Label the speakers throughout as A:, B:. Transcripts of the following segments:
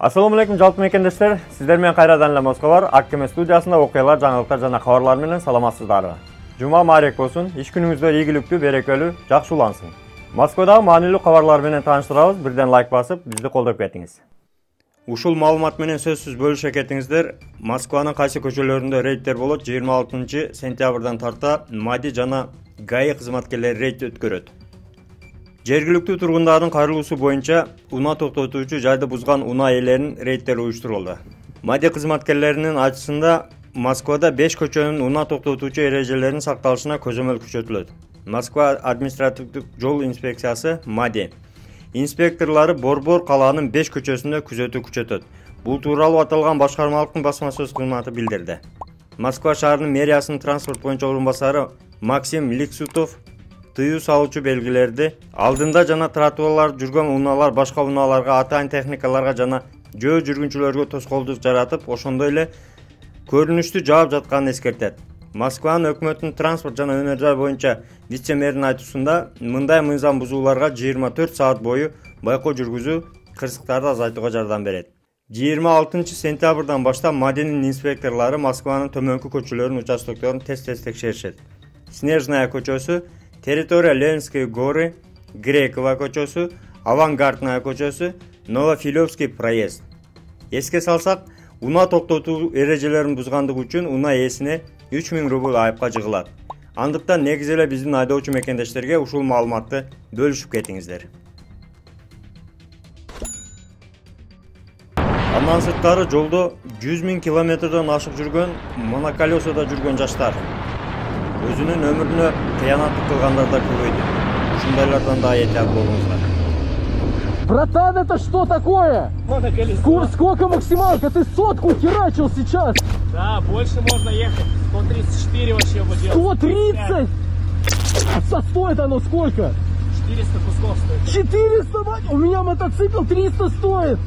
A: Assalamu alaikum жалпы мекендештер. Сиздер менен кайрадан эле Москва бар. Аккеме студиясында окуялар, жаңылыктар жана кабарлар менен саламатсыздар. Жума маарек болсун. Иш күнүңүздөр ийгиликтүү, берекелүү, жакшы улансын. Москвадагы маанилүү кабарлар менен тааныштырабыз. Бирден лайк басып, бизди колдоп кетиңиз. Ушул маалымат менен сөзсүз бөлүшө кетиңиздер. Москванын кайсы көчөлөрүндө рейдтер болот. 26 сентябрдан тарта МАДИ жана ГАИ кызматкерлери рейд өткөрөт. Жергиликтүү тургундардын кайрылуусу боюнча унаа токтотуучу жайды бузган унаа ээлеринин рейдтери уюштурулду. МАДИ кызматкерлеринин айтышында Москвада 5 көчөнүн унаа токтотуучу эрежелеринин сакталышына көзөмөл күчөтүлөт. Москва административдик жол инспекциясы МАДИ инспекторлору Борбор калаанын 5 көчөсүндө күзөтүү күчөтөт. Бул тууралуу аталган башкармалыктын басма сөз кызматы билдирди. Москва шаарынын мэриясынын транспорт боюнча орун басары Максим Ликсутов тыюу салуучу белгилерди алдында жана тротуарларда жүргөн унаалар башка унааларга, атайын техникаларга жана жөө жүргүнчүлөргө тоскоолдук жаратып, ошондой эле көрүнүштү жаап жатканын эскертет. Москванын өкмөттүн транспорт жана өнөр жай боюнча вице-мэринин айтуусунда мындай мыйзам бузууларга 24 саат бою байкоо жүргүзүү кырсыктарды азайтууга жардам берет. 26 сентябрдан баштап МАДИнин инспекторлору Москванын төмөнкү көчөлөрүнүн участокторун тест текшеришет. Снежная көчөсү, Территория Ленинские горы, Грекова көчөсү, Авангардная көчөсү, Новофилевский проезд. Эске салсак, унаа токтотуу эрежелерин бузгандыгы үчүн унаа ээсине 3000 рубль айыпка жыгылат. Андыктан негиз эле биздин айдоочу мекендештерге ушул маалыматты бөлүшүп кетиңиздер. Андан сырткары жолдо 100 000 километрден ашык жүргөн, моноколесода жүргөн жаштар. Өзүнүн өмүрүнө кыянаттык кылгандар да көбөйдү. Ушундайлардан да этият болуңуздар.
B: Братан, это что такое? Сколько максималка? Ты сотку херачил сейчас.
C: Да, больше можно ехать. 134 вообще бы делать.
B: 130? А стоит оно сколько?
C: 400 кусков стоит.
B: 400, мать? У меня мотоцикл 300 стоит.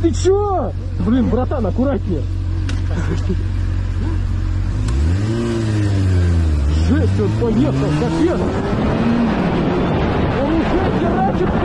B: Ты чё? Блин, братан, аккуратнее. Жесть, он поехал, капец. Он уже херачит 80.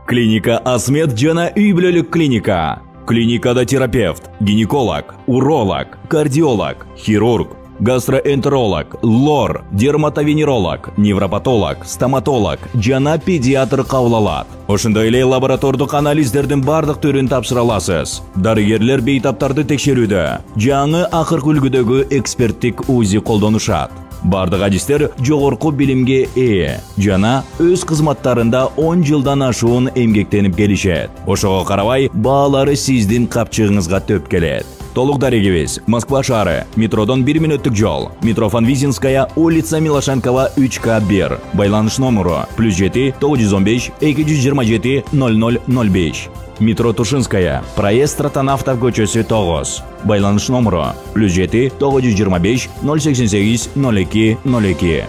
D: Клиника Асмет жана үй бүлөлүк клиника. Клиникада терапевт, гинеколог, уролог, кардиолог, хирург, гастроэнтеролог, лор, дерматовенеролог, невропатолог, стоматолог жана педиатр кабыл алат. Ошондой эле лаборатордук анализдердин бардык түрүн тапшыра аласыз. Дарыгерлер бейтаптарды текшерүүдө, жаңы акыркы үлгүдөгү эксперттик УЗИ колдонушат. Бардык адистер жогорку билимге ээ жана өз кызматтарында 10 жылдан ашуун эмгектенип келишет. Ошого карабай, баалары сиздин капчыгыңызга төп келет. Толук дарегибиз Москва шаары, метродон 1 мүнөттүк жол, метро Фанвизинская, улица Милошенкова 3К1. Байланыш номеру +7 915 227 0005. Метро Тушинская, проезд Ротонавтов көчөсү 9. Байланыш номеру +7 925 088 02 02.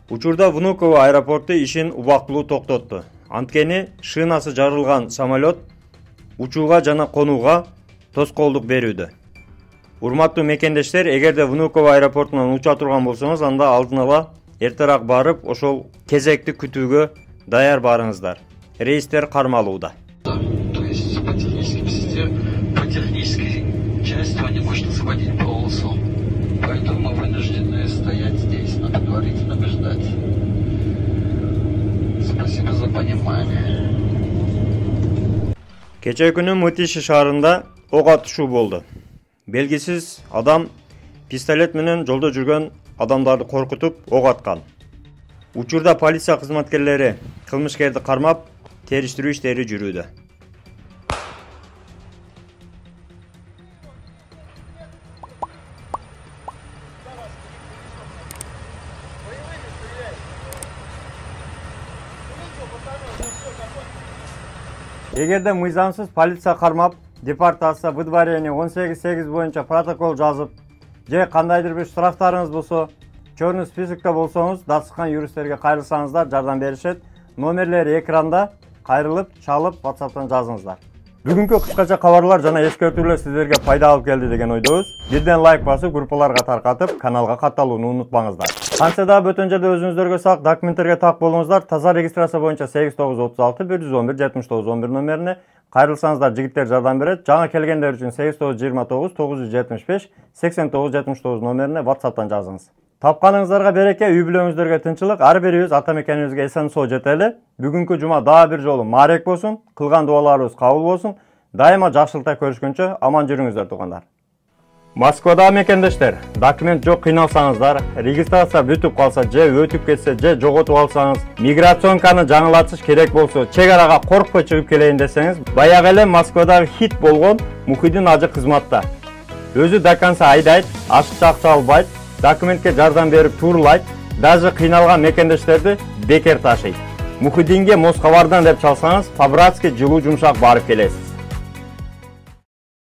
A: Учурда Внуково аэропорту ишин убактылуу токтотту. Анткени шынасы жарылган самолет учууга жана конууга тоскоолдук берүүдө. Урматтуу мекендештер, эгерде Внуково аэропортунан уча турган болсоңуз, анда алдын ала эртерээк барып, ошол кезекти күтүүгө даяр барыңыздар. Рейстер кармалууда.
E: То есть по технической части он не может освободить полосу. Поэтому мы вынуждены стоять здесь, предварительно ждать. Спасибо за понимание.
A: Кече күнү Мытищи шаарында ок атышуу болду. Белгисиз адам пистолет менен жолдо жүргөн адамдарды коркутуп ок аткан. Учурда полиция кызматкерлери кылмышкерди кармап, териштирүү иштери жүрүүдө. Эгерде мыйзамсыз полиция кармап, депортация, выдворение 18.8 боюнча протокол жазып, же кандайдыр бир штрафтарыңыз болсо, чорный списокто болсоңуз, датсыкан юристтерге кайрылсаңыздар, жардам беришет. Номерлери экранда, кайрылып, чалып, WhatsApp'tan жазыңыздар. Бүгүнкү кыскача кабарлар жана эскертүүлөр сиздерге пайда алып келди деген ойдобуз. Бирден лайк басып, группаларга таркатып, каналга катталууну унутпаңыздар. Кантсе да бөтөн жерде өзүңүздөргө сак документтерге так болуңуздар, таза регистрация боюнча 8936 111 7911 номерине кайрылсаңыздар, жигиттер жардам берет. Жаңа келгендер үчүн 8929 975 8979 номерине WhatsApp'тан жазыңыз. Тапканыңыздарга береке, үй бүлөңүздөргө тынчылык, ар бирибиз ата мекенибизге эсен соо жетели. Бүгүнкү жума дагы бир жолу маарек болсун, кылган дуаларыбыз кабыл болсун. Дайыма жакшылыкта көрүшкөнчө аман жүрүңүздөр туугандар. Москвада мекендештер, документ жок кыйналсаңыздар, регистрация бүтүп калса же өтүп кетсе же жоготуп алсаңыз, миграционканы жаңылатыш керек болсо, чек арага коркпой чыгып келейин десеңиз, баягы эле Москвадагы хит болгон Мухиддин ажы кызматта. Өзү до конца айдайт, ашыкча акча албайт, документке жардам берип туурулайт, даже кыйналган мекендештерди бекер ташыйт. Мухиддинге Москвардан деп чалсаңыз, по-братски жылуу жумшак барып келесиз.